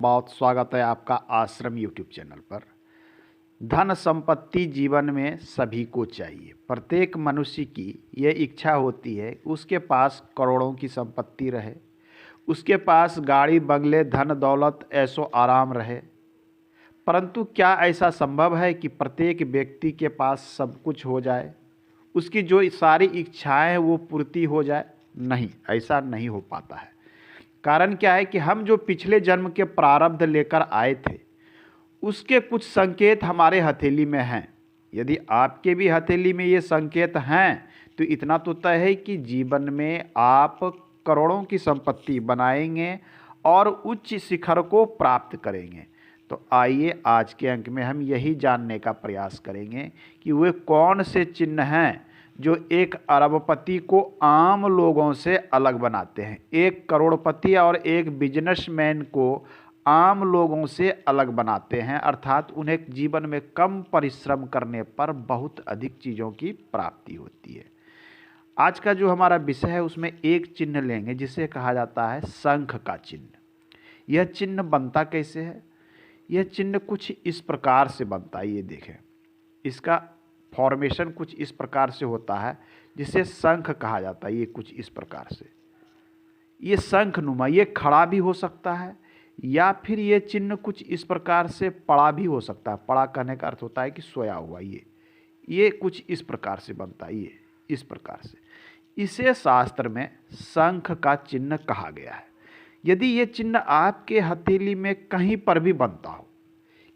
बहुत स्वागत है आपका आश्रम यूट्यूब चैनल पर। धन संपत्ति जीवन में सभी को चाहिए। प्रत्येक मनुष्य की यह इच्छा होती है उसके पास करोड़ों की संपत्ति रहे, उसके पास गाड़ी बंगले धन दौलत ऐशो आराम रहे। परंतु क्या ऐसा संभव है कि प्रत्येक व्यक्ति के पास सब कुछ हो जाए, उसकी जो सारी इच्छाएं हैं वो पूर्ति हो जाए? नहीं, ऐसा नहीं हो पाता है। कारण क्या है कि हम जो पिछले जन्म के प्रारब्ध लेकर आए थे उसके कुछ संकेत हमारे हथेली में हैं। यदि आपके भी हथेली में ये संकेत हैं तो इतना तो तय है कि जीवन में आप करोड़ों की संपत्ति बनाएंगे और उच्च शिखर को प्राप्त करेंगे। तो आइए आज के अंक में हम यही जानने का प्रयास करेंगे कि वे कौन से चिन्ह हैं जो एक अरबपति को आम लोगों से अलग बनाते हैं, एक करोड़पति और एक बिजनेसमैन को आम लोगों से अलग बनाते हैं। अर्थात उन्हें जीवन में कम परिश्रम करने पर बहुत अधिक चीज़ों की प्राप्ति होती है। आज का जो हमारा विषय है उसमें एक चिन्ह लेंगे जिसे कहा जाता है शंख का चिन्ह। यह चिन्ह बनता कैसे है? यह चिन्ह कुछ इस प्रकार से बनता है। ये देखें, इसका फॉर्मेशन कुछ इस प्रकार से होता है जिसे शंख कहा जाता है। ये कुछ इस प्रकार से, ये शंख नुमा, ये खड़ा भी हो सकता है या फिर ये चिन्ह कुछ इस प्रकार से पड़ा भी हो सकता है। पड़ा कहने का अर्थ होता है कि सोया हुआ। ये कुछ इस प्रकार से बनता है, ये इस प्रकार से। इसे शास्त्र में शंख का चिन्ह कहा गया है। यदि ये चिन्ह आपके हथेली में कहीं पर भी बनता हो,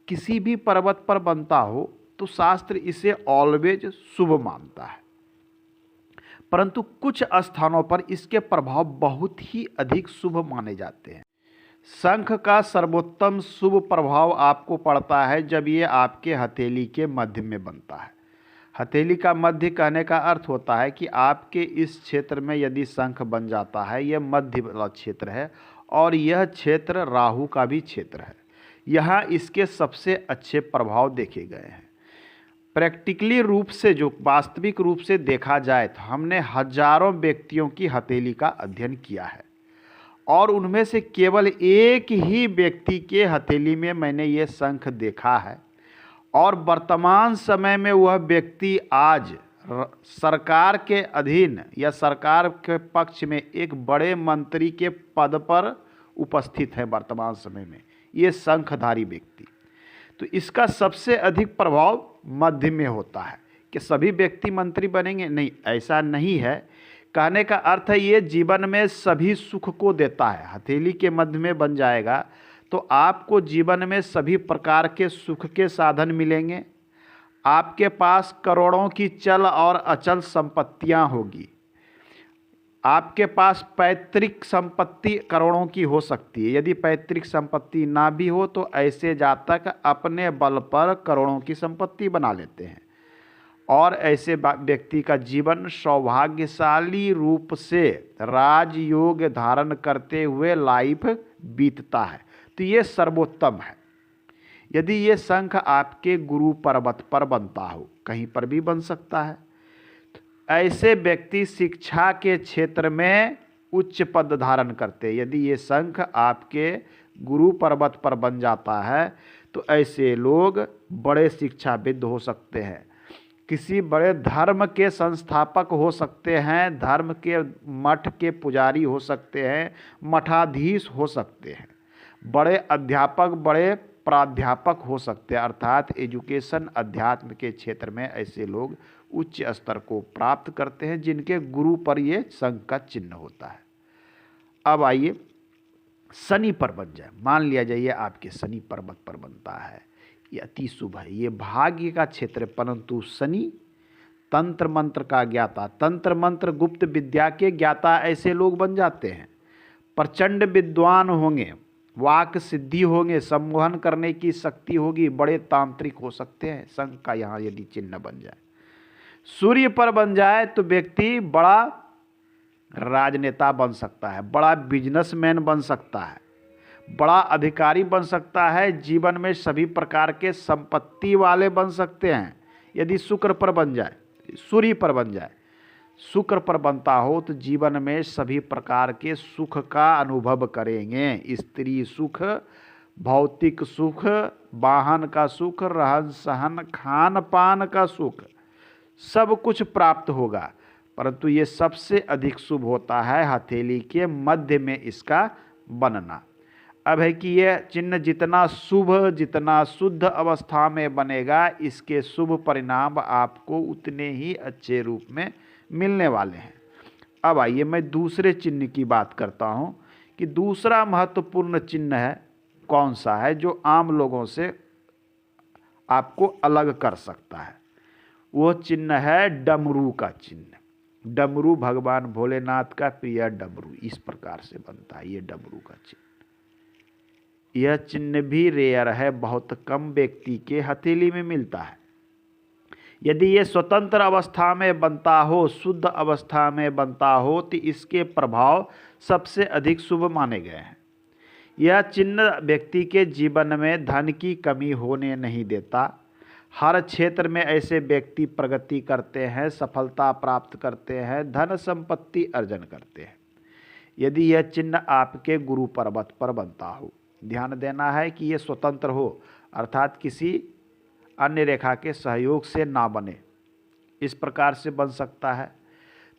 किसी भी पर्वत पर बनता हो, तो शास्त्र इसे ऑलवेज शुभ मानता है। परंतु कुछ स्थानों पर इसके प्रभाव बहुत ही अधिक शुभ माने जाते हैं। शंख का सर्वोत्तम शुभ प्रभाव आपको पड़ता है जब ये आपके हथेली के मध्य में बनता है। हथेली का मध्य कहने का अर्थ होता है कि आपके इस क्षेत्र में यदि शंख बन जाता है, यह मध्य वाला क्षेत्र है और यह क्षेत्र राहु का भी क्षेत्र है। यहाँ इसके सबसे अच्छे प्रभाव देखे गए हैं। प्रैक्टिकली रूप से, जो वास्तविक रूप से देखा जाए तो हमने हजारों व्यक्तियों की हथेली का अध्ययन किया है और उनमें से केवल एक ही व्यक्ति के हथेली में मैंने ये शंख देखा है और वर्तमान समय में वह व्यक्ति आज सरकार के अधीन या सरकार के पक्ष में एक बड़े मंत्री के पद पर उपस्थित है वर्तमान समय में, ये शंखधारी व्यक्ति। तो इसका सबसे अधिक प्रभाव मध्य में होता है। कि सभी व्यक्ति मंत्री बनेंगे? नहीं, ऐसा नहीं है। कहने का अर्थ है ये जीवन में सभी सुख को देता है। हथेली के मध्य में बन जाएगा तो आपको जीवन में सभी प्रकार के सुख के साधन मिलेंगे। आपके पास करोड़ों की चल और अचल संपत्तियां होगी। आपके पास पैतृक संपत्ति करोड़ों की हो सकती है। यदि पैतृक संपत्ति ना भी हो तो ऐसे जातक अपने बल पर करोड़ों की संपत्ति बना लेते हैं और ऐसे व्यक्ति का जीवन सौभाग्यशाली रूप से राजयोग धारण करते हुए लाइफ बीतता है। तो ये सर्वोत्तम है। यदि ये शंख आपके गुरु पर्वत पर बनता हो, कहीं पर भी बन सकता है, ऐसे व्यक्ति शिक्षा के क्षेत्र में उच्च पद धारण करते हैं। यदि ये शंख आपके गुरु पर्वत पर बन जाता है तो ऐसे लोग बड़े शिक्षाविद हो सकते हैं, किसी बड़े धर्म के संस्थापक हो सकते हैं, धर्म के मठ के पुजारी हो सकते हैं, मठाधीश हो सकते हैं, बड़े अध्यापक, बड़े प्राध्यापक हो सकते हैं। अर्थात एजुकेशन, अध्यात्म के क्षेत्र में ऐसे लोग उच्च स्तर को प्राप्त करते हैं जिनके गुरु पर ये शंख का चिन्ह होता है। अब आइए, शनि पर बन जाए, मान लिया जाइए आपके शनि पर्वत पर बनता है, ये अति शुभ है, ये भाग्य का क्षेत्र है। परंतु शनि तंत्र मंत्र का ज्ञाता, तंत्र मंत्र गुप्त विद्या के ज्ञाता ऐसे लोग बन जाते हैं। प्रचंड विद्वान होंगे, वाक सिद्धि होंगे, सम्मोहन करने की शक्ति होगी, बड़े तांत्रिक हो सकते हैं। शंख का यहाँ यदि चिन्ह बन जाए, सूर्य पर बन जाए तो व्यक्ति बड़ा राजनेता बन सकता है, बड़ा बिजनेसमैन बन सकता है, बड़ा अधिकारी बन सकता है, जीवन में सभी प्रकार के संपत्ति वाले बन सकते हैं। यदि शुक्र पर बन जाए, सूर्य पर बन जाए, शुक्र पर बनता हो तो जीवन में सभी प्रकार के सुख का अनुभव करेंगे। स्त्री सुख, भौतिक सुख, वाहन का सुख, रहन सहन, खान पान का सुख, सब कुछ प्राप्त होगा, परंतु ये सबसे अधिक शुभ होता है हथेली के मध्य में इसका बनना। अब है कि यह चिन्ह जितना शुभ, जितना शुद्ध अवस्था में बनेगा, इसके शुभ परिणाम आपको उतने ही अच्छे रूप में मिलने वाले हैं। अब आइए मैं दूसरे चिन्ह की बात करता हूँ कि दूसरा महत्वपूर्ण चिन्ह है कौन सा है जो आम लोगों से आपको अलग कर सकता है। वो चिन्ह है डमरू का चिन्ह। डमरू भगवान भोलेनाथ का प्रिय डमरू इस प्रकार से बनता है, ये डमरू का चिन्ह। यह चिन्ह भी रेयर है, बहुत कम व्यक्ति के हथेली में मिलता है। यदि ये स्वतंत्र अवस्था में बनता हो, शुद्ध अवस्था में बनता हो, तो इसके प्रभाव सबसे अधिक शुभ माने गए हैं। यह चिन्ह व्यक्ति के जीवन में धन की कमी होने नहीं देता। हर क्षेत्र में ऐसे व्यक्ति प्रगति करते हैं, सफलता प्राप्त करते हैं, धन संपत्ति अर्जन करते हैं। यदि यह चिन्ह आपके गुरु पर्वत पर बनता हो, ध्यान देना है कि यह स्वतंत्र हो, अर्थात किसी अन्य रेखा के सहयोग से ना बने, इस प्रकार से बन सकता है।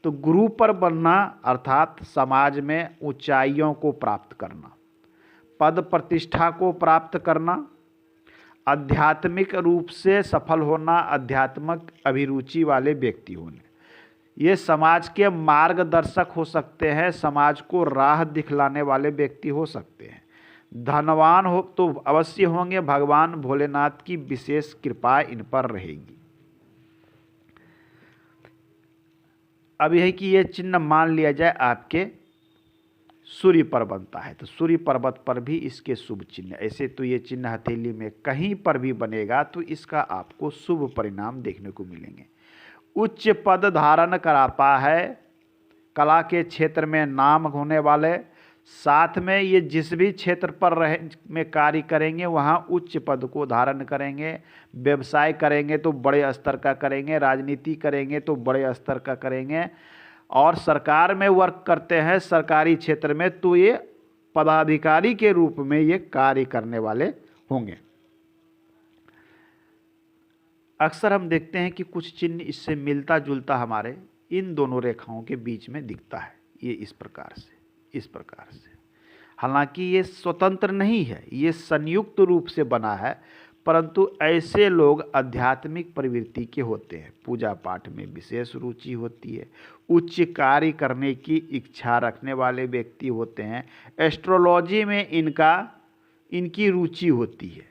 तो गुरु पर बनना अर्थात समाज में ऊंचाइयों को प्राप्त करना, पद प्रतिष्ठा को प्राप्त करना, आध्यात्मिक रूप से सफल होना, आध्यात्मिक अभिरुचि वाले व्यक्ति होने, ये समाज के मार्गदर्शक हो सकते हैं, समाज को राह दिखलाने वाले व्यक्ति हो सकते हैं। धनवान हो तो अवश्य होंगे, भगवान भोलेनाथ की विशेष कृपा इन पर रहेगी। अब यह कि यह चिन्ह मान लिया जाए आपके सूर्य पर बनता है, तो सूर्य पर्वत पर भी इसके शुभ चिन्ह। ऐसे तो ये चिन्ह हथेली में कहीं पर भी बनेगा तो इसका आपको शुभ परिणाम देखने को मिलेंगे। उच्च पद धारण कराता है, कला के क्षेत्र में नाम होने वाले, साथ में ये जिस भी क्षेत्र पर में कार्य करेंगे वहाँ उच्च पद को धारण करेंगे। व्यवसाय करेंगे तो बड़े स्तर का करेंगे, राजनीति करेंगे तो बड़े स्तर का करेंगे, और सरकार में वर्क करते हैं सरकारी क्षेत्र में तो ये पदाधिकारी के रूप में ये कार्य करने वाले होंगे। अक्सर हम देखते हैं कि कुछ चिन्ह इससे मिलता जुलता हमारे इन दोनों रेखाओं के बीच में दिखता है, ये इस प्रकार से। हालांकि ये स्वतंत्र नहीं है, ये संयुक्त रूप से बना है, परंतु ऐसे लोग आध्यात्मिक प्रवृत्ति के होते हैं, पूजा पाठ में विशेष रुचि होती है, उच्च कार्य करने की इच्छा रखने वाले व्यक्ति होते हैं, एस्ट्रोलॉजी में इनकी रुचि होती है,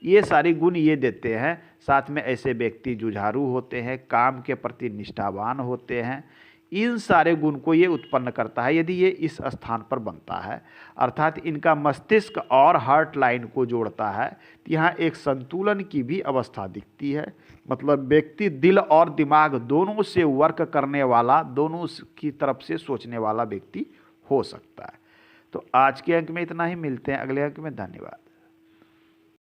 ये सारे गुण ये देते हैं। साथ में ऐसे व्यक्ति जुझारू होते हैं, काम के प्रति निष्ठावान होते हैं, इन सारे गुण को ये उत्पन्न करता है यदि ये इस स्थान पर बनता है, अर्थात इनका मस्तिष्क और हार्ट लाइन को जोड़ता है, तो यहाँ एक संतुलन की भी अवस्था दिखती है। मतलब व्यक्ति दिल और दिमाग दोनों से वर्क करने वाला, दोनों की तरफ से सोचने वाला व्यक्ति हो सकता है। तो आज के अंक में इतना ही, मिलते हैं अगले अंक में। धन्यवाद।